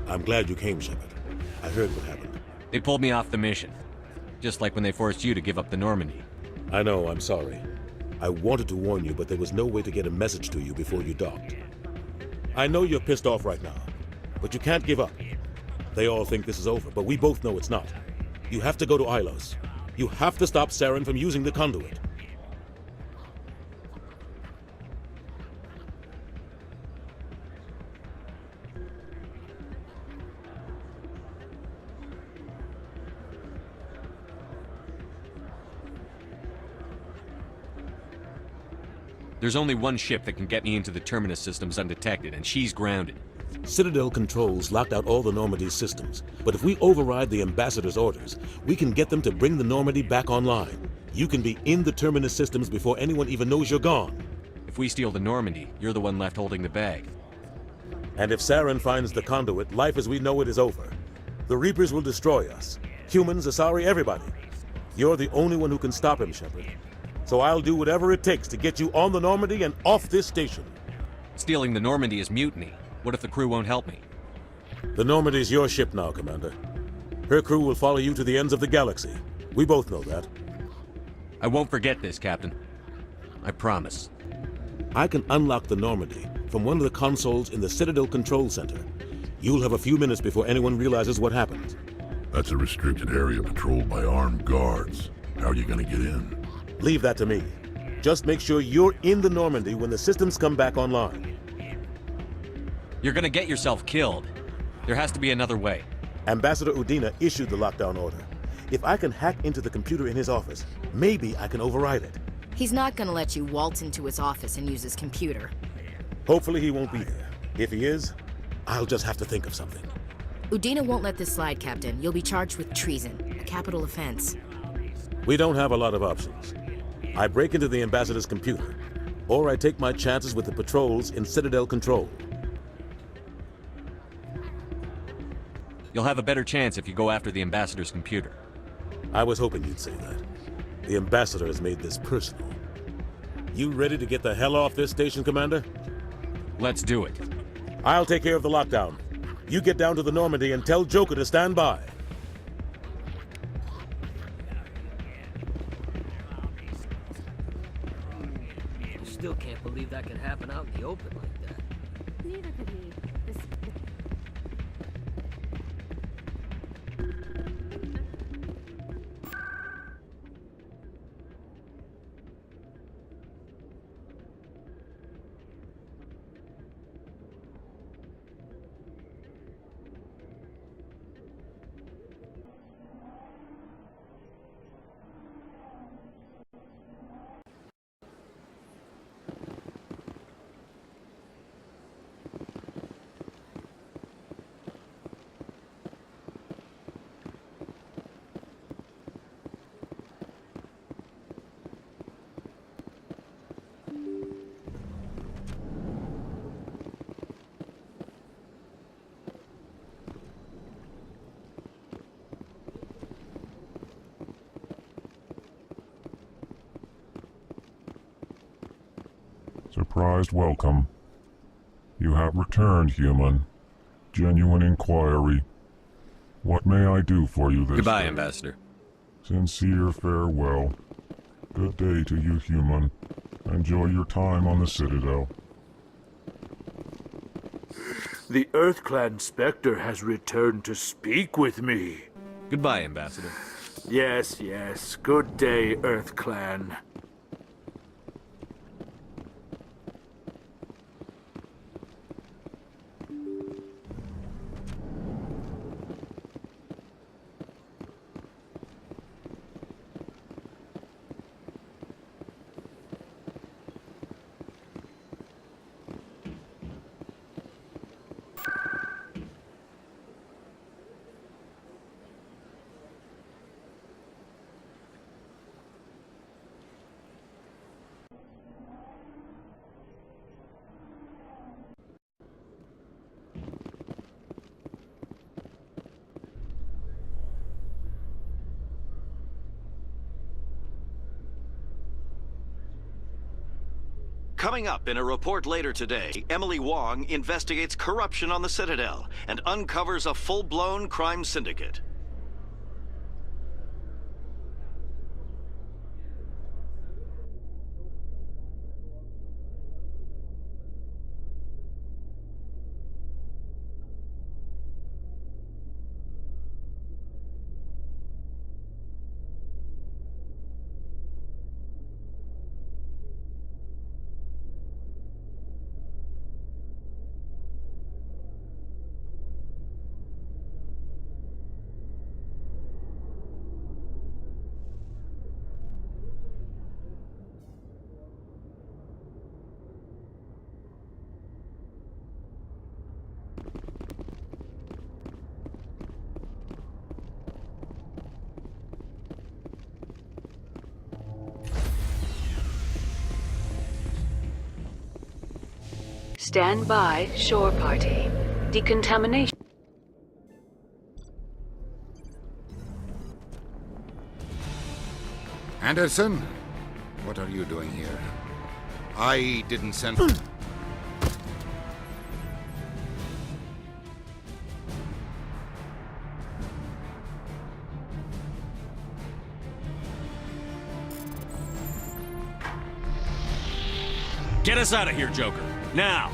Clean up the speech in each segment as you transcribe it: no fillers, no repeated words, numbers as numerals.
I'm glad you came, Shepard. I heard what happened. They pulled me off the mission. Just like when they forced you to give up the Normandy. I know, I'm sorry. I wanted to warn you, but there was no way to get a message to you before you docked. I know you're pissed off right now, but you can't give up. They all think this is over, but we both know it's not. You have to go to Ilos. You have to stop Saren from using the conduit. There's only one ship that can get me into the Terminus systems undetected, and she's grounded. Citadel controls locked out all the Normandy's systems, but if we override the Ambassador's orders, we can get them to bring the Normandy back online. You can be in the Terminus systems before anyone even knows you're gone. If we steal the Normandy, you're the one left holding the bag. And if Saren finds the conduit, life as we know it is over. The Reapers will destroy us. Humans, Asari, everybody. You're the only one who can stop him, Shepard. So I'll do whatever it takes to get you on the Normandy and off this station. Stealing the Normandy is mutiny. What if the crew won't help me? The Normandy's your ship now, Commander. Her crew will follow you to the ends of the galaxy. We both know that. I won't forget this, Captain. I promise. I can unlock the Normandy from one of the consoles in the Citadel Control Center. You'll have a few minutes before anyone realizes what happened. That's a restricted area patrolled by armed guards. How are you gonna get in? Leave that to me. Just make sure you're in the Normandy when the systems come back online. You're gonna get yourself killed. There has to be another way. Ambassador Udina issued the lockdown order. If I can hack into the computer in his office, maybe I can override it. He's not gonna let you waltz into his office and use his computer. Hopefully he won't be there. If he is, I'll just have to think of something. Udina won't let this slide, Captain. You'll be charged with treason, a capital offense. We don't have a lot of options. I break into the Ambassador's computer, or I take my chances with the patrols in Citadel Control. You'll have a better chance if you go after the Ambassador's computer. I was hoping you'd say that. The Ambassador has made this personal. You ready to get the hell off this station, Commander? Let's do it. I'll take care of the lockdown. You get down to the Normandy and tell Joker to stand by. Still can't believe that can happen out in the open like that. Neither could we. Surprised welcome. You have returned, human. Genuine inquiry. What may I do for you this Goodbye, day? Ambassador. Sincere farewell. Good day to you, human. Enjoy your time on the Citadel. The EarthClan Spectre has returned to speak with me. Goodbye, Ambassador. Yes, yes. Good day, EarthClan. Coming up in a report later today, Emily Wong investigates corruption on the Citadel and uncovers a full-blown crime syndicate. Stand by, shore party. Decontamination. Anderson? What are you doing here? I didn't send... Get us out of here, Joker. Now!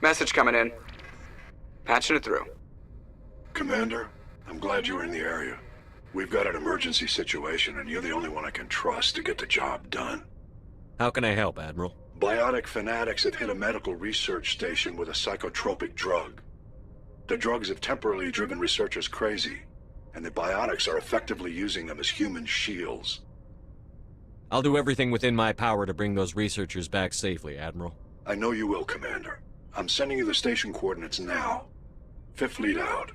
Message coming in. Patching it through. Commander, I'm glad you were in the area. We've got an emergency situation, and you're the only one I can trust to get the job done. How can I help, Admiral? Biotic fanatics have hit a medical research station with a psychotropic drug. The drugs have temporarily driven researchers crazy, and the biotics are effectively using them as human shields. I'll do everything within my power to bring those researchers back safely, Admiral. I know you will, Commander. I'm sending you the station coordinates now. Fifth Fleet out.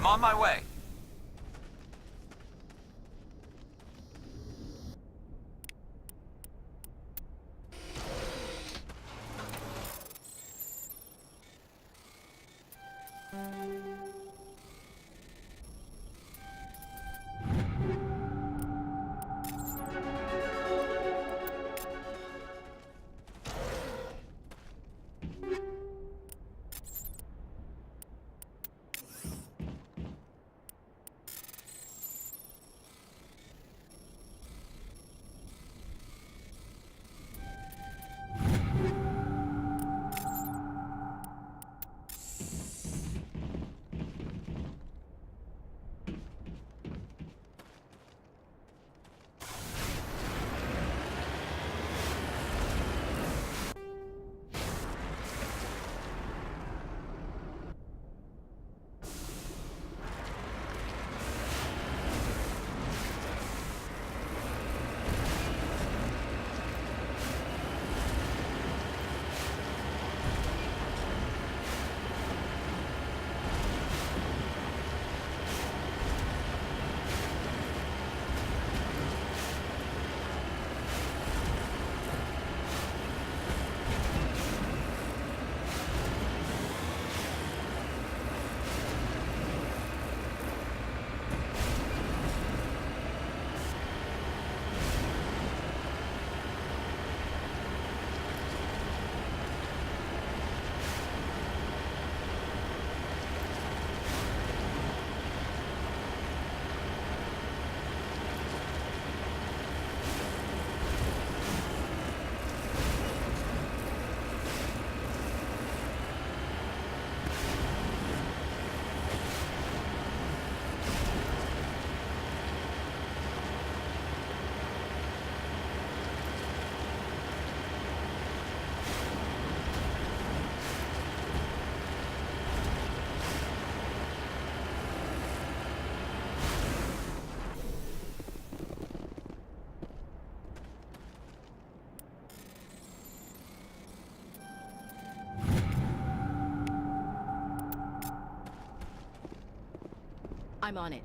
I'm on my way. I'm on it.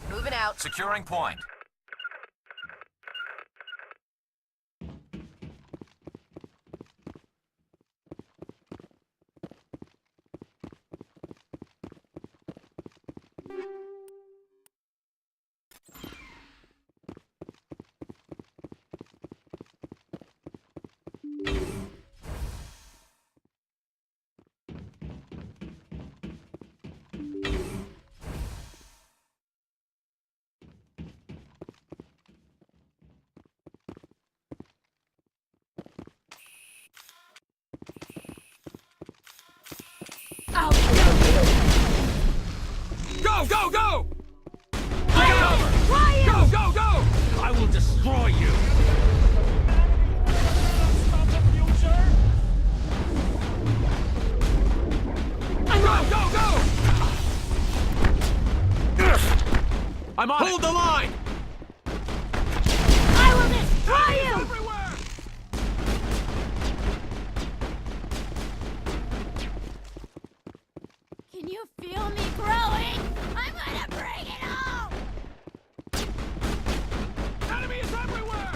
Moving out. Securing point. Go, go, go! Get over! Go, go, go! I will destroy you! Go, go, go! I'm on Hold the line! I will destroy you! Everywhere! Can you feel me growing? I'm gonna bring it home! Enemy is everywhere!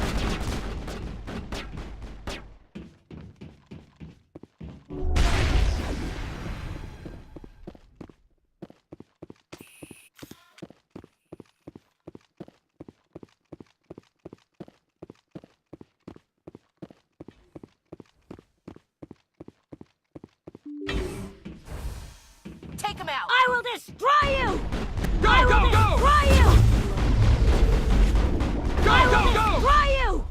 Take him out! I will destroy you! Go, I will go, go! destroy you! Go, I will go, go! destroy you!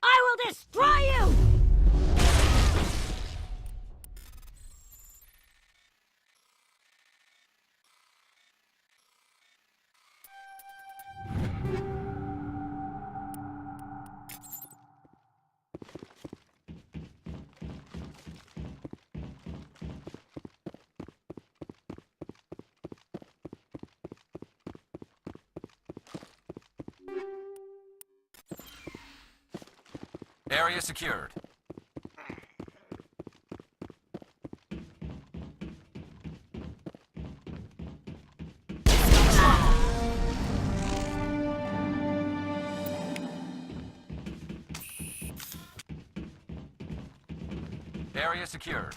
I will destroy you! Area secured. Area secured.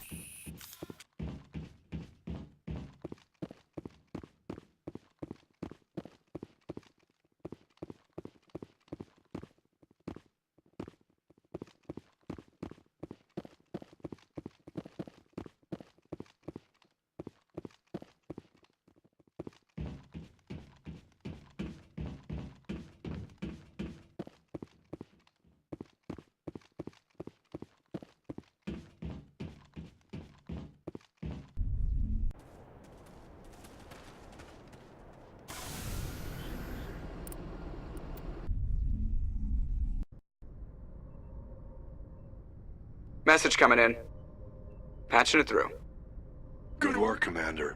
Message coming in. Patching it through. Good work, Commander.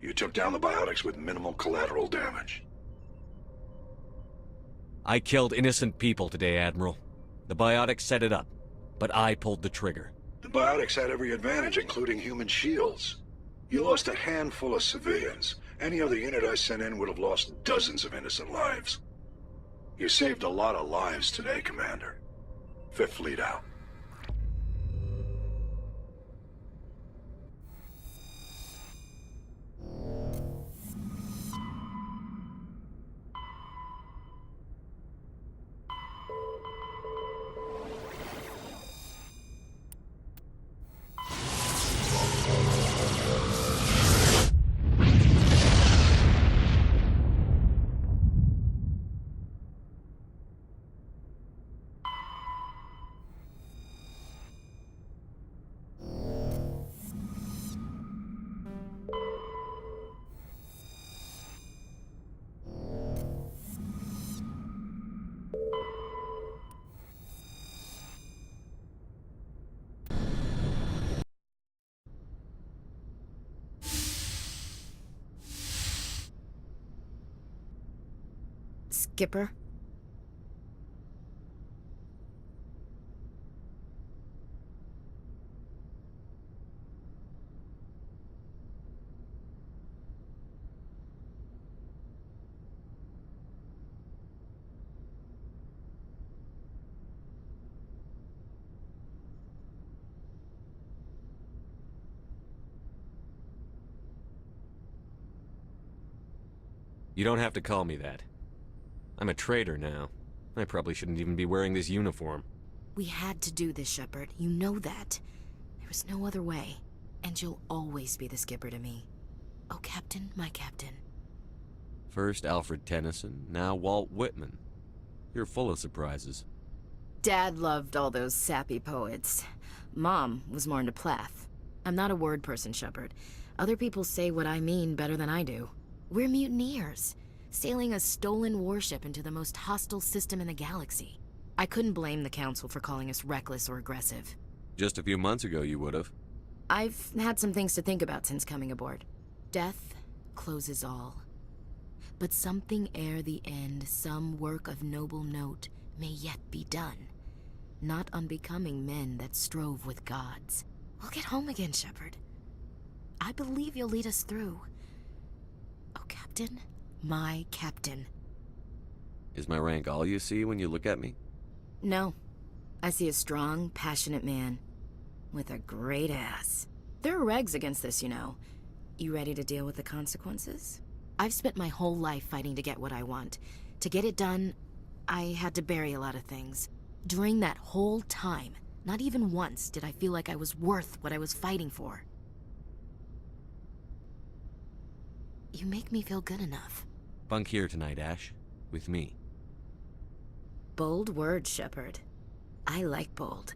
You took down the biotics with minimal collateral damage. I killed innocent people today, Admiral. The biotics set it up, but I pulled the trigger. The biotics had every advantage, including human shields. You lost a handful of civilians. Any other unit I sent in would have lost dozens of innocent lives. You saved a lot of lives today, Commander. Fifth Fleet out. Skipper? You don't have to call me that. I'm a traitor now. I probably shouldn't even be wearing this uniform. We had to do this, Shepard. You know that. There was no other way. And you'll always be the skipper to me. Oh, Captain, my captain. First Alfred Tennyson, now Walt Whitman. You're full of surprises. Dad loved all those sappy poets. Mom was more into Plath. I'm not a word person, Shepard. Other people say what I mean better than I do. We're mutineers, sailing a stolen warship into the most hostile system in the galaxy. I couldn't blame the Council for calling us reckless or aggressive. Just a few months ago you would have. I've had some things to think about since coming aboard. Death closes all. But something ere the end, some work of noble note, may yet be done. Not unbecoming men that strove with gods. We'll get home again, Shepard. I believe you'll lead us through. Oh, Captain, my captain. Is my rank all you see when you look at me? No. I see a strong, passionate man. With a great ass. There are regs against this, you know. You ready to deal with the consequences? I've spent my whole life fighting to get what I want. To get it done, I had to bury a lot of things. During that whole time, not even once did I feel like I was worth what I was fighting for. You make me feel good enough. Bunk here tonight, Ash. With me. Bold words, Shepard. I like bold.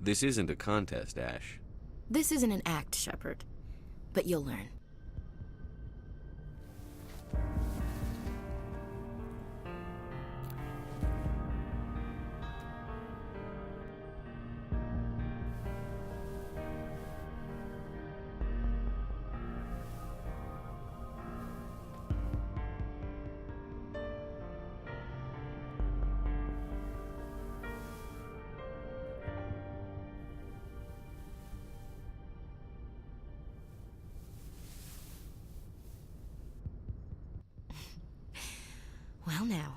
This isn't a contest, Ash. This isn't an act, Shepard. But you'll learn. Well now,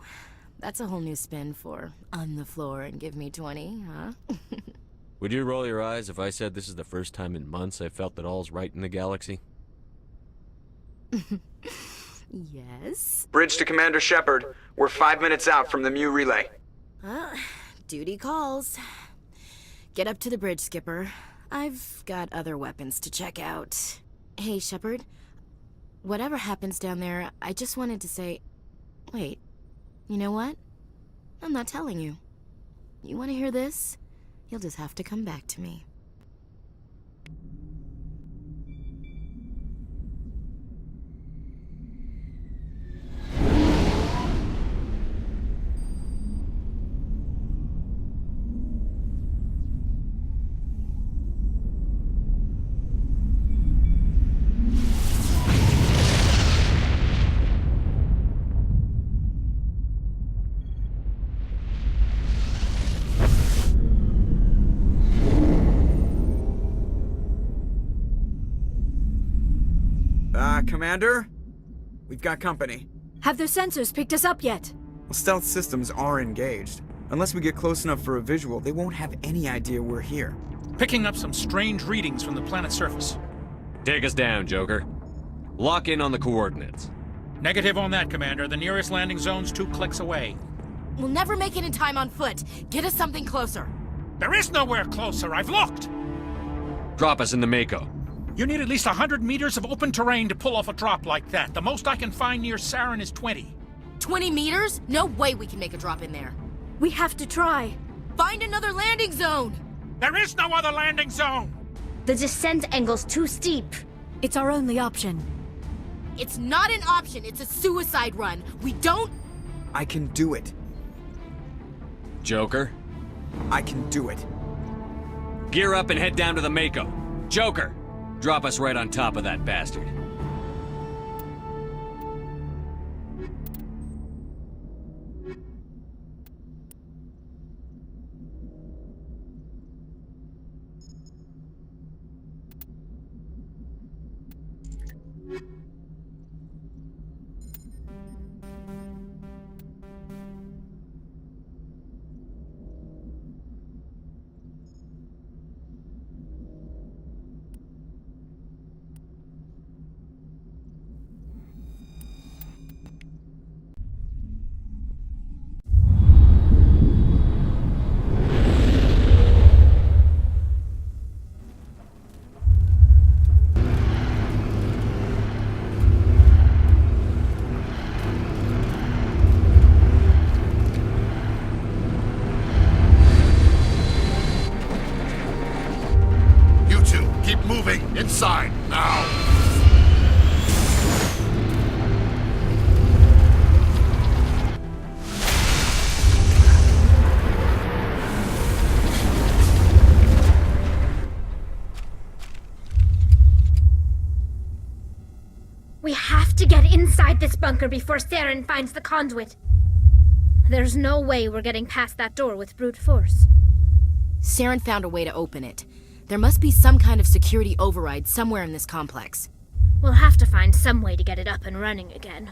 that's a whole new spin for on the floor and give me 20, huh? Would you roll your eyes if I said this is the first time in months I felt that all's right in the galaxy? Yes? Bridge to Commander Shepard. We're 5 minutes out from the Mu relay. Duty calls. Get up to the bridge, Skipper. I've got other weapons to check out. Hey, Shepard. Whatever happens down there, I just wanted to say... Wait, you know what? I'm not telling you. You want to hear this? You'll just have to come back to me. Commander? We've got company. Have their sensors picked us up yet? Well, stealth systems are engaged. Unless we get close enough for a visual, they won't have any idea we're here. Picking up some strange readings from the planet's surface. Take us down, Joker. Lock in on the coordinates. Negative on that, Commander. The nearest landing zone's 2 clicks away. We'll never make it in time on foot. Get us something closer. There is nowhere closer. I've looked. Drop us in the Mako. You need at least 100 meters of open terrain to pull off a drop like that. The most I can find near Saren is 20. 20 meters? No way we can make a drop in there. We have to try. Find another landing zone! There is no other landing zone! The descent angle's too steep. It's our only option. It's not an option, it's a suicide run. We don't... I can do it. Joker, I can do it. gear up and head down to the Mako. Joker, drop us right on top of that bastard. Inside, now! We have to get inside this bunker before Saren finds the conduit. There's no way we're getting past that door with brute force. Saren found a way to open it. There must be some kind of security override somewhere in this complex. We'll have to find some way to get it up and running again.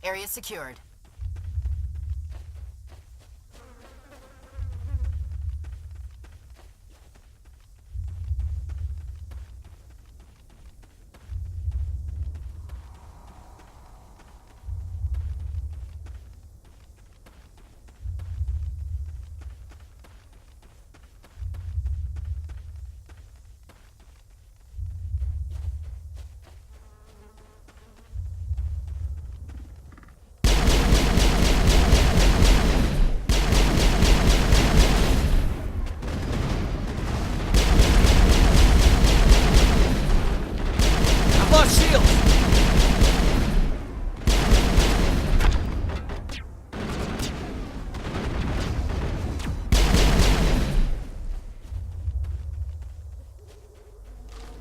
Area secured.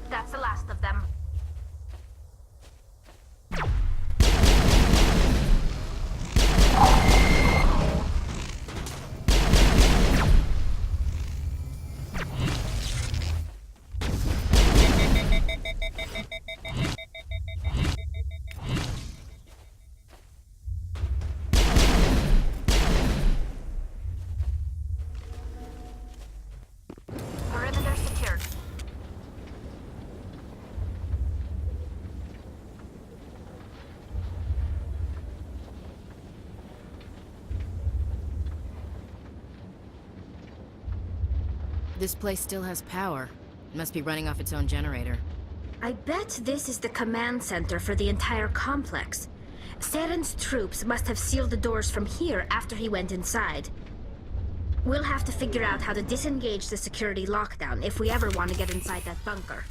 That's the last of them. Perimeter secured. This place still has power. It must be running off its own generator. I bet this is the command center for the entire complex. Saren's troops must have sealed the doors from here after he went inside. We'll have to figure out how to disengage the security lockdown if we ever want to get inside that bunker.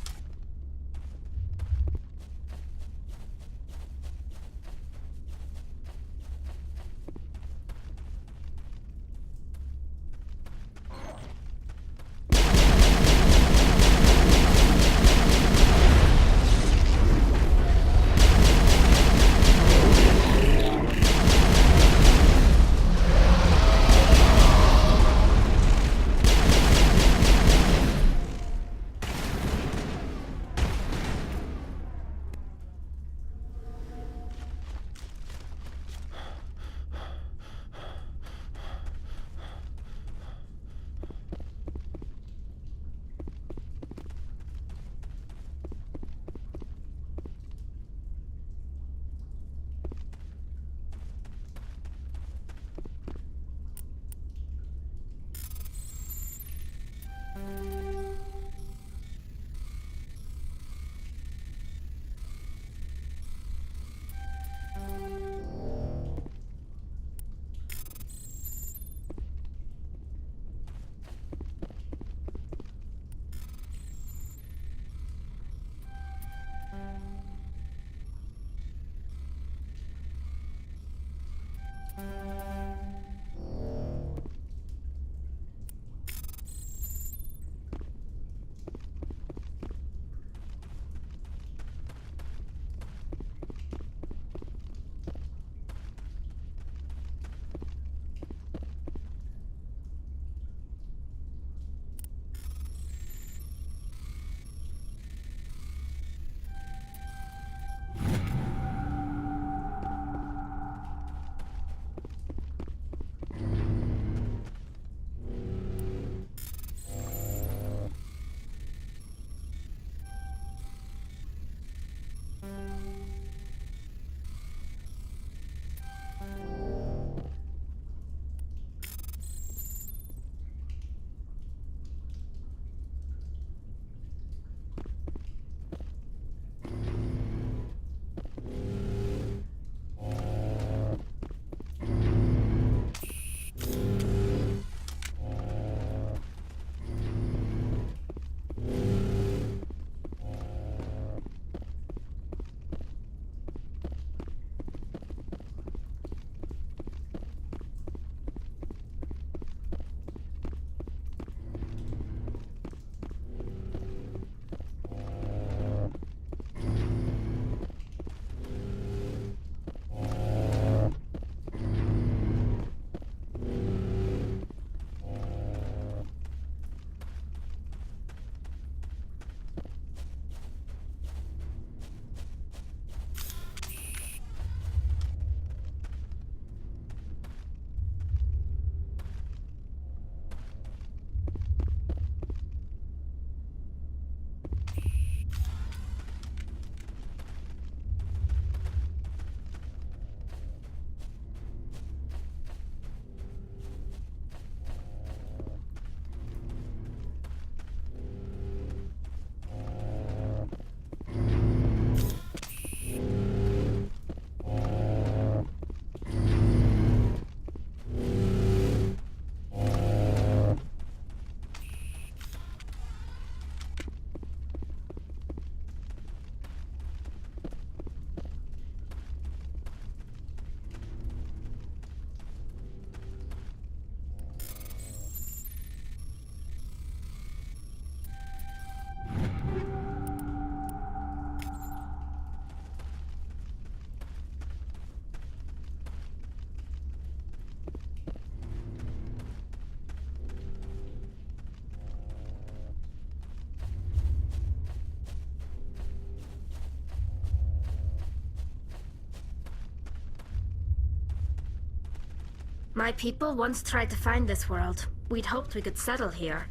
My people once tried to find this world. We'd hoped we could settle here.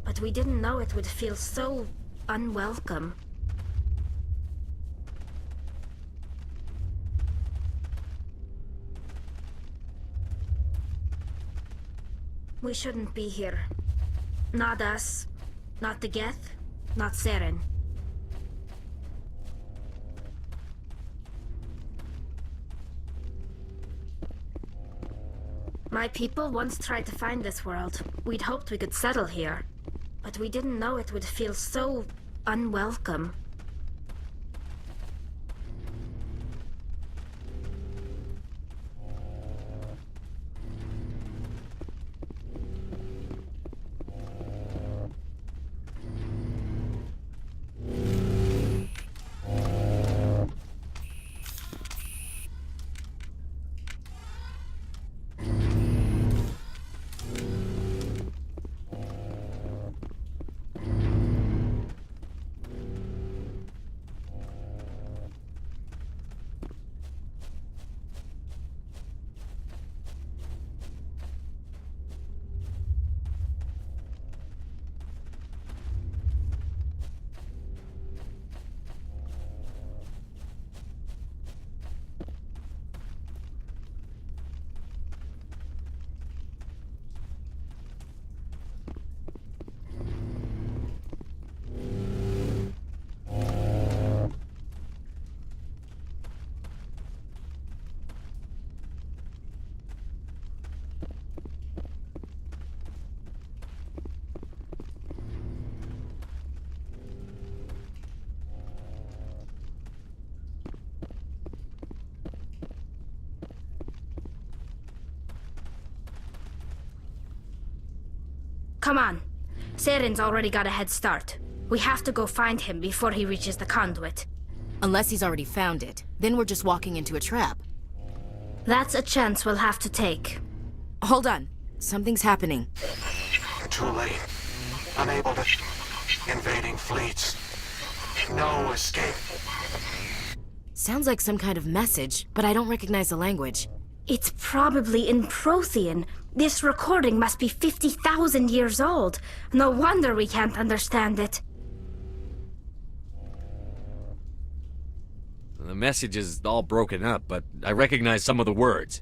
But we didn't know it would feel so unwelcome. We shouldn't be here. Not us, not the Geth, not Seren. My people once tried to find this world. We'd hoped we could settle here. But we didn't know it would feel so unwelcome. Come on. Seren's already got a head start. We have to go find him before he reaches the conduit. Unless he's already found it. Then we're just walking into a trap. That's a chance we'll have to take. Hold on. Something's happening. Too late. Unable to... Invading fleets. No escape. Sounds like some kind of message, but I don't recognize the language. It's probably in Prothean. This recording must be 50,000 years old. No wonder we can't understand it. The message is all broken up, but I recognize some of the words.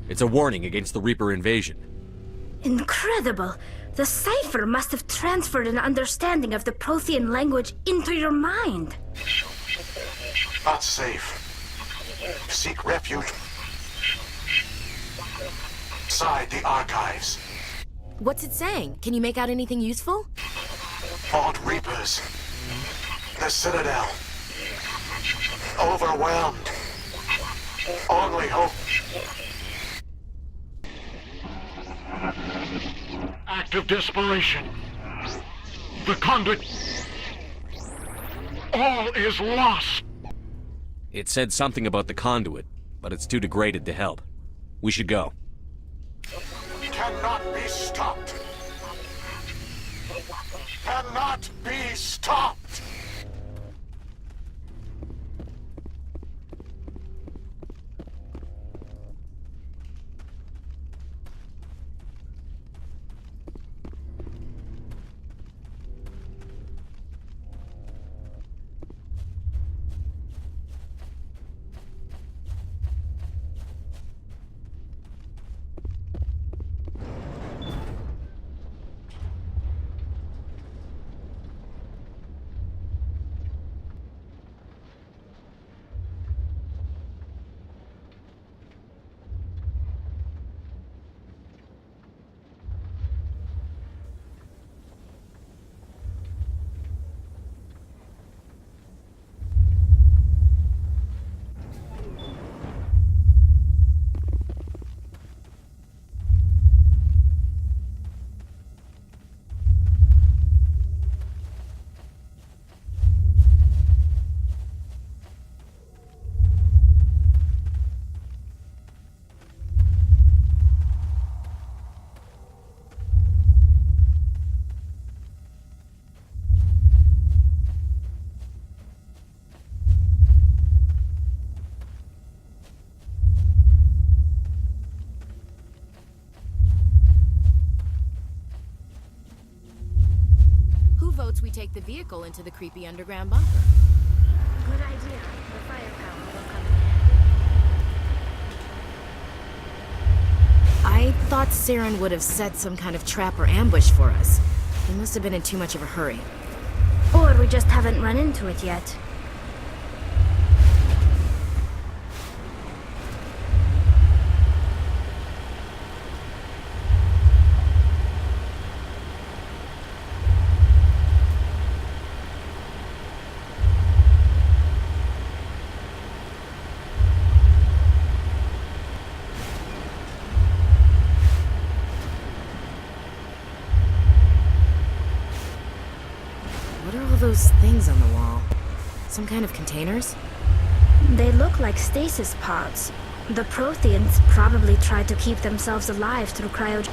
It's a warning against the Reaper invasion. Incredible! The cipher must have transferred an understanding of the Prothean language into your mind. Not safe. Seek refuge. Inside the archives. What's it saying? Can you make out anything useful? Vault Reapers. The Citadel. Overwhelmed. Only hope. Act of desperation. The conduit. All is lost. It said something about the conduit, but it's too degraded to help. We should go. Cannot be stopped. Cannot be stopped. we take the vehicle into the creepy underground bunker. Good idea. The firepower will come in handy. I thought Saren would have set some kind of trap or ambush for us. He must have been in too much of a hurry. Or we just haven't run into it yet. What are all those things on the wall? Some kind of containers? They look like stasis pods. The Protheans probably tried to keep themselves alive through cryogen.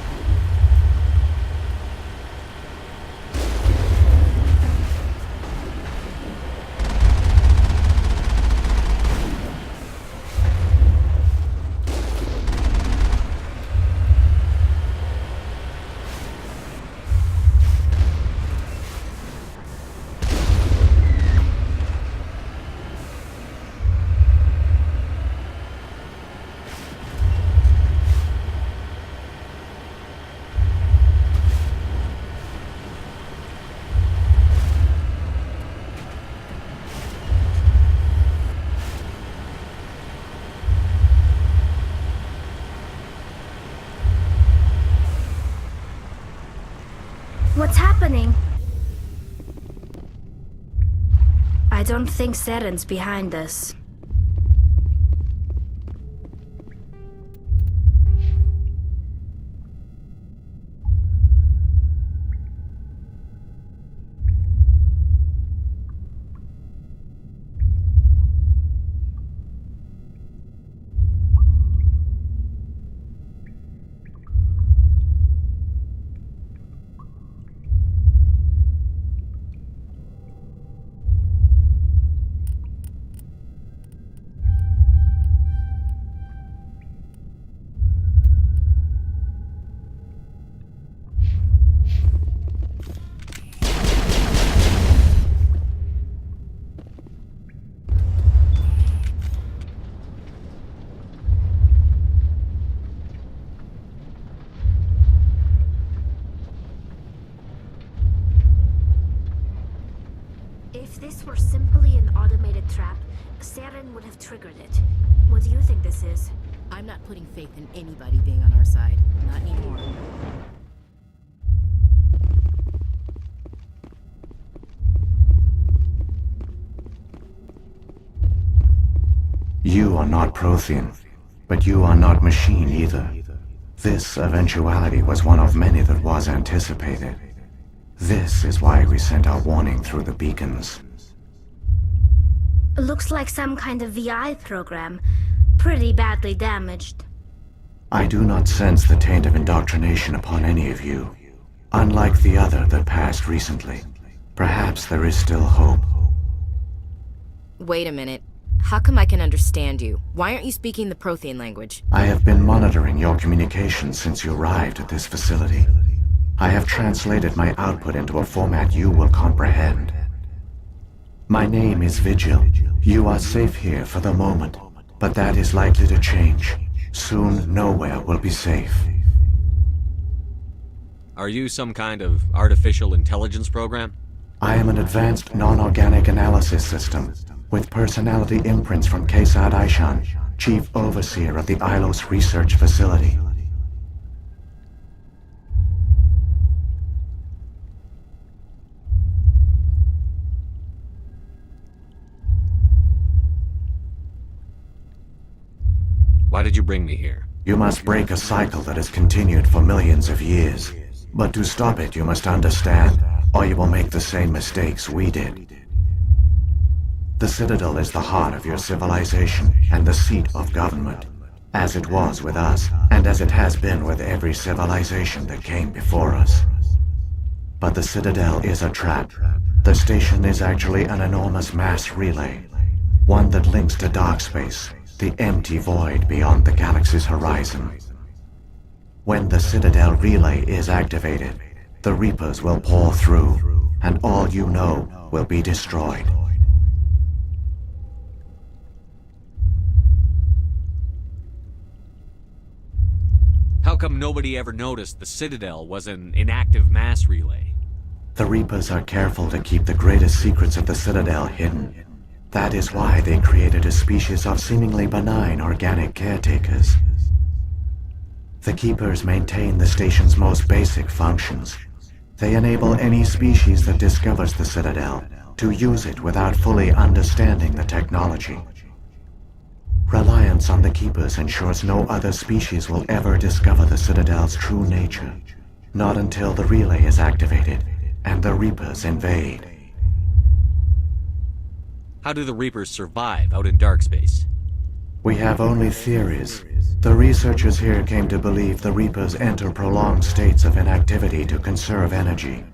What's happening? I don't think Saren's behind this. If this were simply an automated trap, Saren would have triggered it. What do you think this is? I'm not putting faith in anybody being on our side. Not anymore. You are not Prothean, but you are not machine either. This eventuality was one of many that was anticipated. This is why we sent our warning through the beacons. Looks like some kind of VI program. Pretty badly damaged. I do not sense the taint of indoctrination upon any of you. Unlike the other that passed recently. Perhaps there is still hope. Wait a minute. How come I can understand you? Why aren't you speaking the Prothean language? I have been monitoring your communications since you arrived at this facility. I have translated my output into a format you will comprehend. My name is Vigil. You are safe here for the moment, but that is likely to change. Soon, nowhere will be safe. Are you some kind of artificial intelligence program? I am an advanced non-organic analysis system, with personality imprints from Kesad Aishan, Chief Overseer of the Ilos Research Facility. Why did you bring me here? You must break a cycle that has continued for millions of years. But to stop it, you must understand, or you will make the same mistakes we did. The Citadel is the heart of your civilization and the seat of government, as it was with us, and as it has been with every civilization that came before us. But the Citadel is a trap. The station is actually an enormous mass relay, one that links to dark space, the empty void beyond the galaxy's horizon. When the Citadel relay is activated, the Reapers will pour through, and all you know will be destroyed. How come nobody ever noticed the Citadel was an inactive mass relay? The Reapers are careful to keep the greatest secrets of the Citadel hidden. That is why they created a species of seemingly benign organic caretakers. The Keepers maintain the station's most basic functions. They enable any species that discovers the Citadel to use it without fully understanding the technology. Reliance on the Keepers ensures no other species will ever discover the Citadel's true nature, not until the relay is activated and the Reapers invade. How do the Reapers survive out in dark space? We have only theories. The researchers here came to believe the Reapers enter prolonged states of inactivity to conserve energy.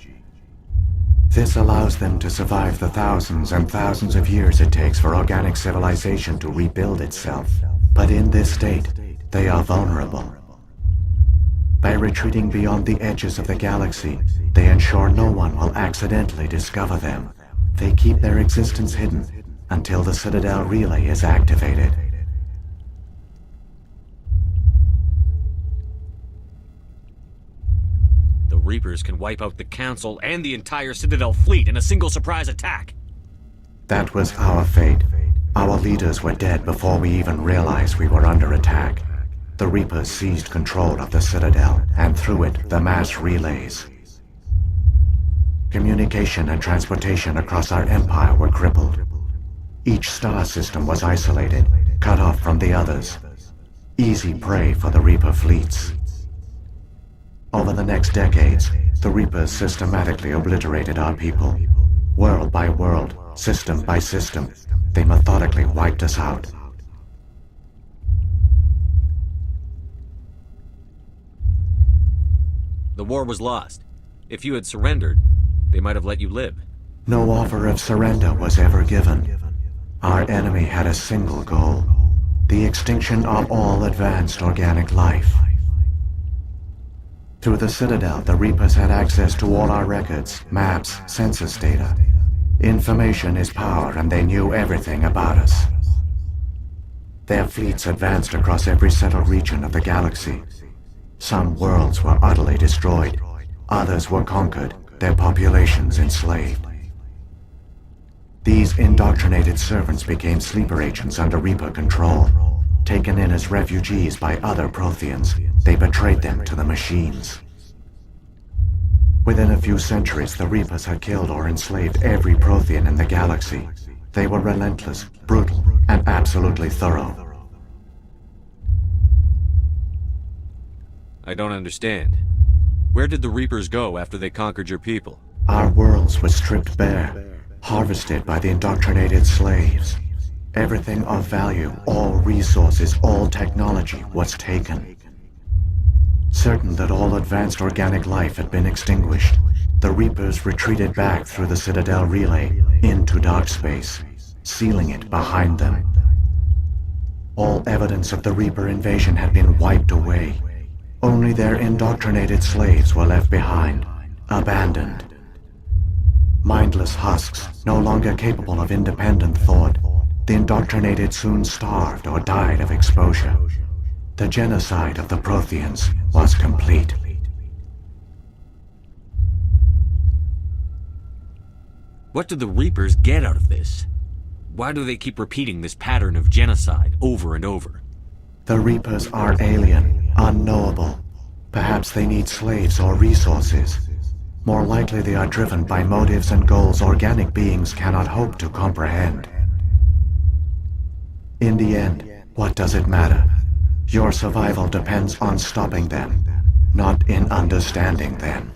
This allows them to survive the thousands and thousands of years it takes for organic civilization to rebuild itself. But in this state, they are vulnerable. By retreating beyond the edges of the galaxy, they ensure no one will accidentally discover them. They keep their existence hidden until the Citadel relay is activated. The Reapers can wipe out the Council and the entire Citadel fleet in a single surprise attack. That was our fate. Our leaders were dead before we even realized we were under attack. The Reapers seized control of the Citadel, and through it, the mass relays. Communication and transportation across our empire were crippled. Each star system was isolated, cut off from the others. Easy prey for the Reaper fleets. Over the next decades, the Reapers systematically obliterated our people. World by world, system by system, they methodically wiped us out. The war was lost. If you had surrendered, they might have let you live. No offer of surrender was ever given. Our enemy had a single goal: the extinction of all advanced organic life. Through the Citadel, the Reapers had access to all our records, maps, census data. Information is power, and they knew everything about us. Their fleets advanced across every settled region of the galaxy. Some worlds were utterly destroyed, others were conquered, their populations enslaved. These indoctrinated servants became sleeper agents under Reaper control. Taken in as refugees by other Protheans, they betrayed them to the machines. Within a few centuries, the Reapers had killed or enslaved every Prothean in the galaxy. They were relentless, brutal, and absolutely thorough. I don't understand. Where did the Reapers go after they conquered your people? Our worlds were stripped bare, harvested by the indoctrinated slaves. Everything of value, all resources, all technology was taken. Certain that all advanced organic life had been extinguished, the Reapers retreated back through the Citadel relay into dark space, sealing it behind them. All evidence of the Reaper invasion had been wiped away. Only their indoctrinated slaves were left behind, abandoned. Mindless husks, no longer capable of independent thought, the indoctrinated soon starved or died of exposure. The genocide of the Protheans was complete. What do the Reapers get out of this? Why do they keep repeating this pattern of genocide over and over? The Reapers are alien, unknowable. Perhaps they need slaves or resources. More likely they are driven by motives and goals organic beings cannot hope to comprehend. In the end, what does it matter? Your survival depends on stopping them, not in understanding them.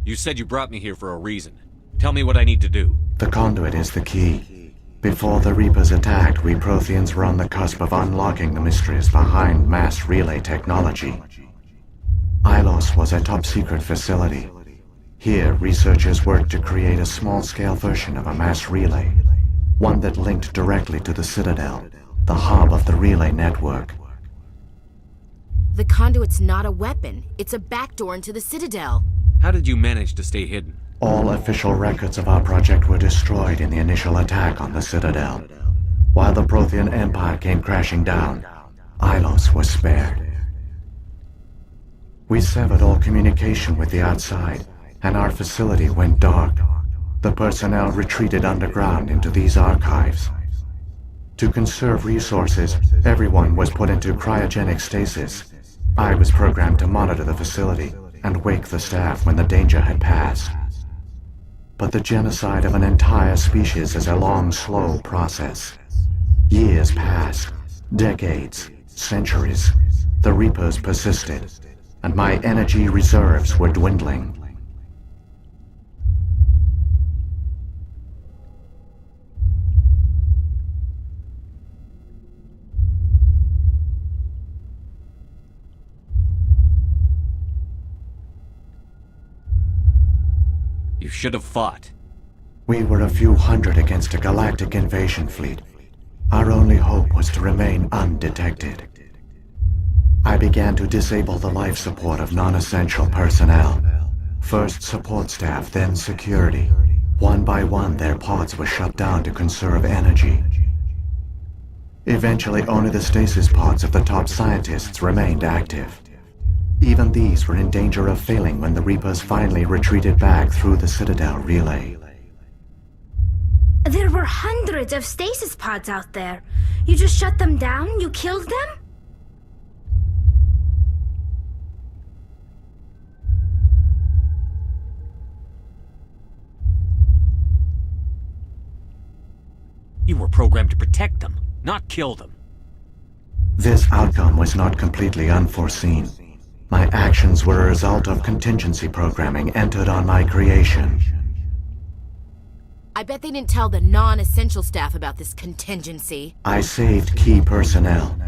You said you brought me here for a reason. Tell me what I need to do. The conduit is the key. Before the Reapers attacked, we Protheans were on the cusp of unlocking the mysteries behind mass relay technology. Ilos was a top-secret facility. Here, researchers worked to create a small-scale version of a mass relay, one that linked directly to the Citadel, the hub of the relay network. The conduit's not a weapon. It's a backdoor into the Citadel. How did you manage to stay hidden? All official records of our project were destroyed in the initial attack on the Citadel. While the Prothean Empire came crashing down, Ilos was spared. We severed all communication with the outside, and our facility went dark. The personnel retreated underground into these archives. To conserve resources, everyone was put into cryogenic stasis. I was programmed to monitor the facility and wake the staff when the danger had passed. But the genocide of an entire species is a long, slow process. Years passed, decades, centuries. The Reapers persisted, and my energy reserves were dwindling. You should have fought. We were a few hundred against a galactic invasion fleet. Our only hope was to remain undetected. I began to disable the life support of non-essential personnel. First support staff, then security. One by one, their pods were shut down to conserve energy. Eventually, only the stasis pods of the top scientists remained active. Even these were in danger of failing when the Reapers finally retreated back through the Citadel relay. There were hundreds of stasis pods out there. You just shut them down? You killed them? You were programmed to protect them, not kill them. This outcome was not completely unforeseen. My actions were a result of contingency programming entered on my creation. I bet they didn't tell the non-essential staff about this contingency. I saved key personnel.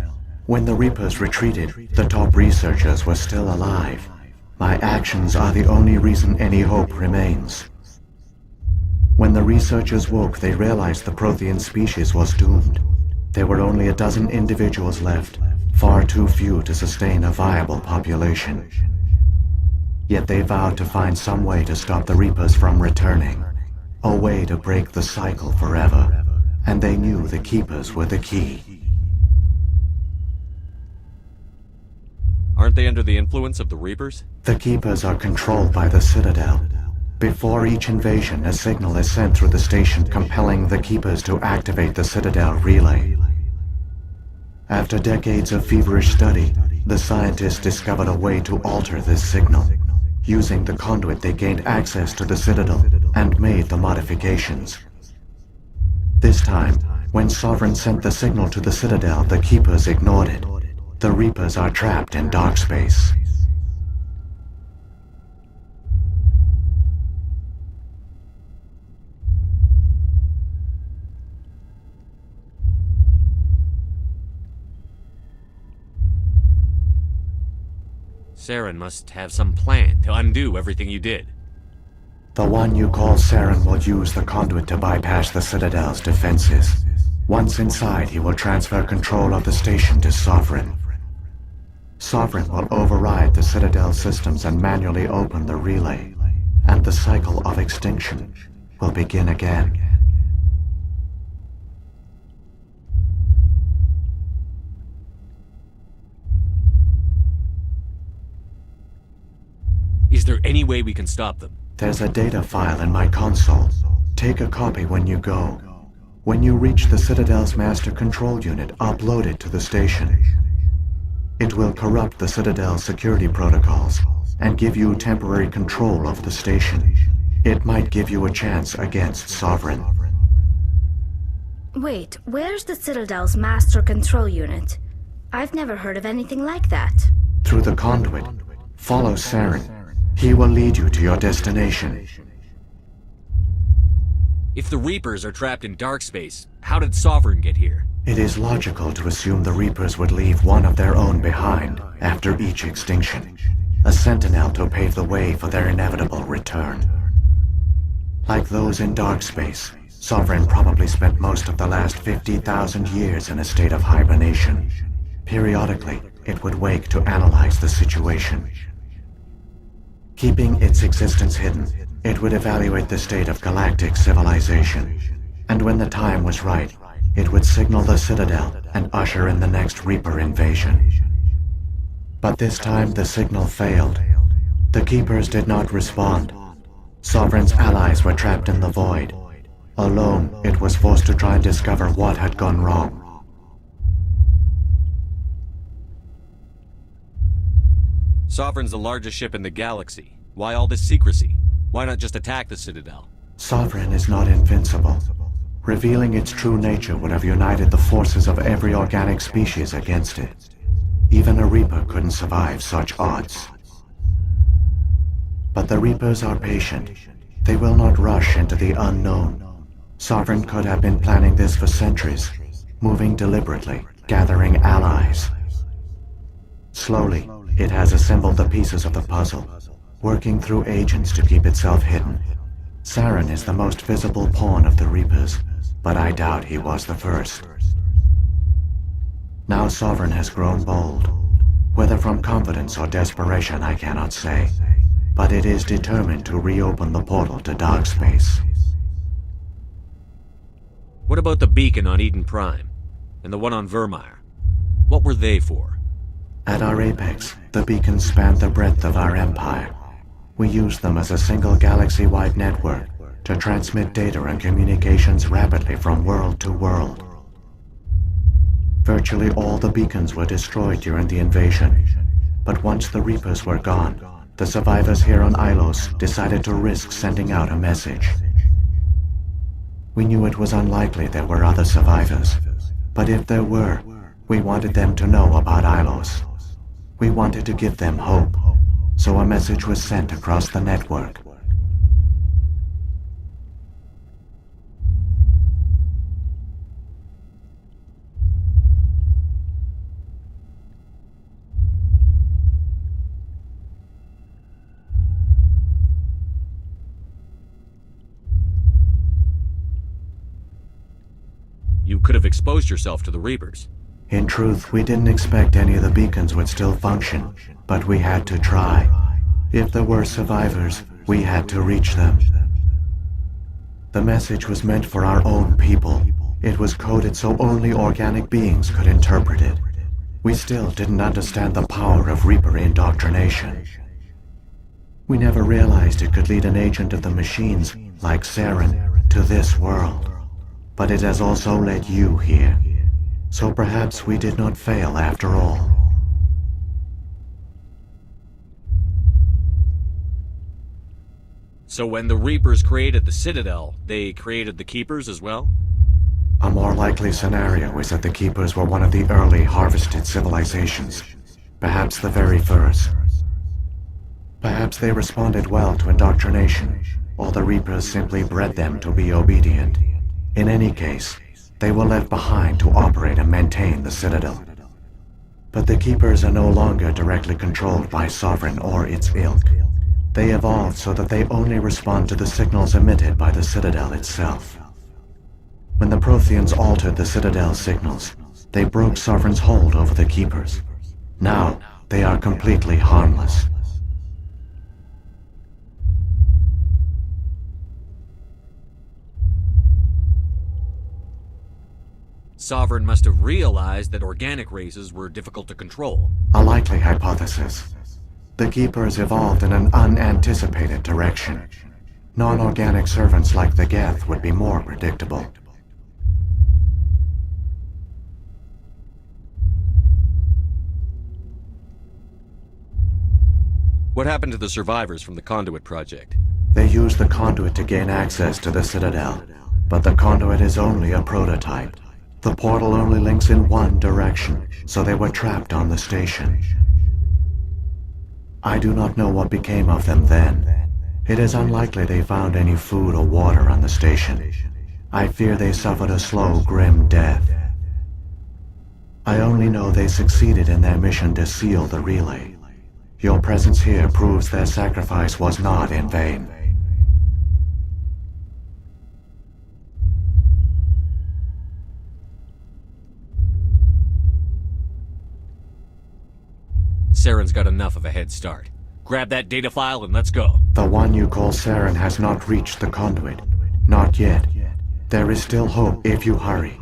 When the Reapers retreated, the top researchers were still alive. My actions are the only reason any hope remains. When the researchers woke, they realized the Prothean species was doomed. There were only a dozen individuals left, far too few to sustain a viable population. Yet they vowed to find some way to stop the Reapers from returning. A way to break the cycle forever. And they knew the Keepers were the key. Aren't they under the influence of the Reapers? The Keepers are controlled by the Citadel. Before each invasion, a signal is sent through the station compelling the Keepers to activate the Citadel relay. After decades of feverish study, the scientists discovered a way to alter this signal. Using the conduit, they gained access to the Citadel and made the modifications. This time, when Sovereign sent the signal to the Citadel, the Keepers ignored it. The Reapers are trapped in dark space. Saren must have some plan to undo everything you did. The one you call Saren will use the conduit to bypass the Citadel's defenses. Once inside, he will transfer control of the station to Sovereign. Sovereign will override the Citadel systems and manually open the relay, and the cycle of extinction will begin again. Is there any way we can stop them? There's a data file in my console. Take a copy when you go. When you reach the Citadel's master control unit, upload it to the station. It will corrupt the Citadel's security protocols and give you temporary control of the station. It might give you a chance against Sovereign. Wait, where's the Citadel's master control unit? I've never heard of anything like that. Through the conduit, follow Saren. He will lead you to your destination. If the Reapers are trapped in dark space, how did Sovereign get here? It is logical to assume the Reapers would leave one of their own behind after each extinction. A sentinel to pave the way for their inevitable return. Like those in dark space, Sovereign probably spent most of the last 50,000 years in a state of hibernation. Periodically, it would wake to analyze the situation. Keeping its existence hidden, it would evaluate the state of galactic civilization. And when the time was right, it would signal the Citadel and usher in the next Reaper invasion. But this time the signal failed. The Keepers did not respond. Sovereign's allies were trapped in the void. Alone, it was forced to try and discover what had gone wrong. Sovereign's the largest ship in the galaxy. Why all this secrecy? Why not just attack the Citadel? Sovereign is not invincible. Revealing its true nature would have united the forces of every organic species against it. Even a Reaper couldn't survive such odds. But the Reapers are patient. They will not rush into the unknown. Sovereign could have been planning this for centuries, moving deliberately, gathering allies. Slowly, it has assembled the pieces of the puzzle, working through agents to keep itself hidden. Saren is the most visible pawn of the Reapers, but I doubt he was the first. Now Sovereign has grown bold. Whether from confidence or desperation, I cannot say. But it is determined to reopen the portal to dark space. What about the beacon on Eden Prime? And the one on Vermeer? What were they for? At our apex, the beacons spanned the breadth of our empire. We used them as a single galaxy-wide network to transmit data and communications rapidly from world to world. Virtually all the beacons were destroyed during the invasion, but once the Reapers were gone, the survivors here on Ilos decided to risk sending out a message. We knew it was unlikely there were other survivors, but if there were, we wanted them to know about Ilos. We wanted to give them hope, so a message was sent across the network. You could have exposed yourself to the Reapers. In truth, we didn't expect any of the beacons would still function, but we had to try. If there were survivors, we had to reach them. The message was meant for our own people. It was coded so only organic beings could interpret it. We still didn't understand the power of Reaper indoctrination. We never realized it could lead an agent of the machines, like Saren, to this world. But it has also led you here. So perhaps we did not fail after all. So when the Reapers created the Citadel, they created the Keepers as well? A more likely scenario is that the Keepers were one of the early harvested civilizations. Perhaps the very first. Perhaps they responded well to indoctrination, or the Reapers simply bred them to be obedient. In any case, they were left behind to operate and maintain the Citadel. But the Keepers are no longer directly controlled by Sovereign or its ilk. They evolved so that they only respond to the signals emitted by the Citadel itself. When the Protheans altered the Citadel's signals, they broke Sovereign's hold over the Keepers. Now, they are completely harmless. Sovereign must have realized that organic races were difficult to control. A likely hypothesis. The Keepers evolved in an unanticipated direction. Non-organic servants like the Geth would be more predictable. What happened to the survivors from the Conduit project? They used the Conduit to gain access to the Citadel, but the Conduit is only a prototype. The portal only links in one direction, so they were trapped on the station. I do not know what became of them then. It is unlikely they found any food or water on the station. I fear they suffered a slow, grim death. I only know they succeeded in their mission to seal the relay. Your presence here proves their sacrifice was not in vain. Saren's got enough of a head start. grab that data file and let's go. The one you call Saren has not reached the conduit. Not yet. There is still hope if you hurry.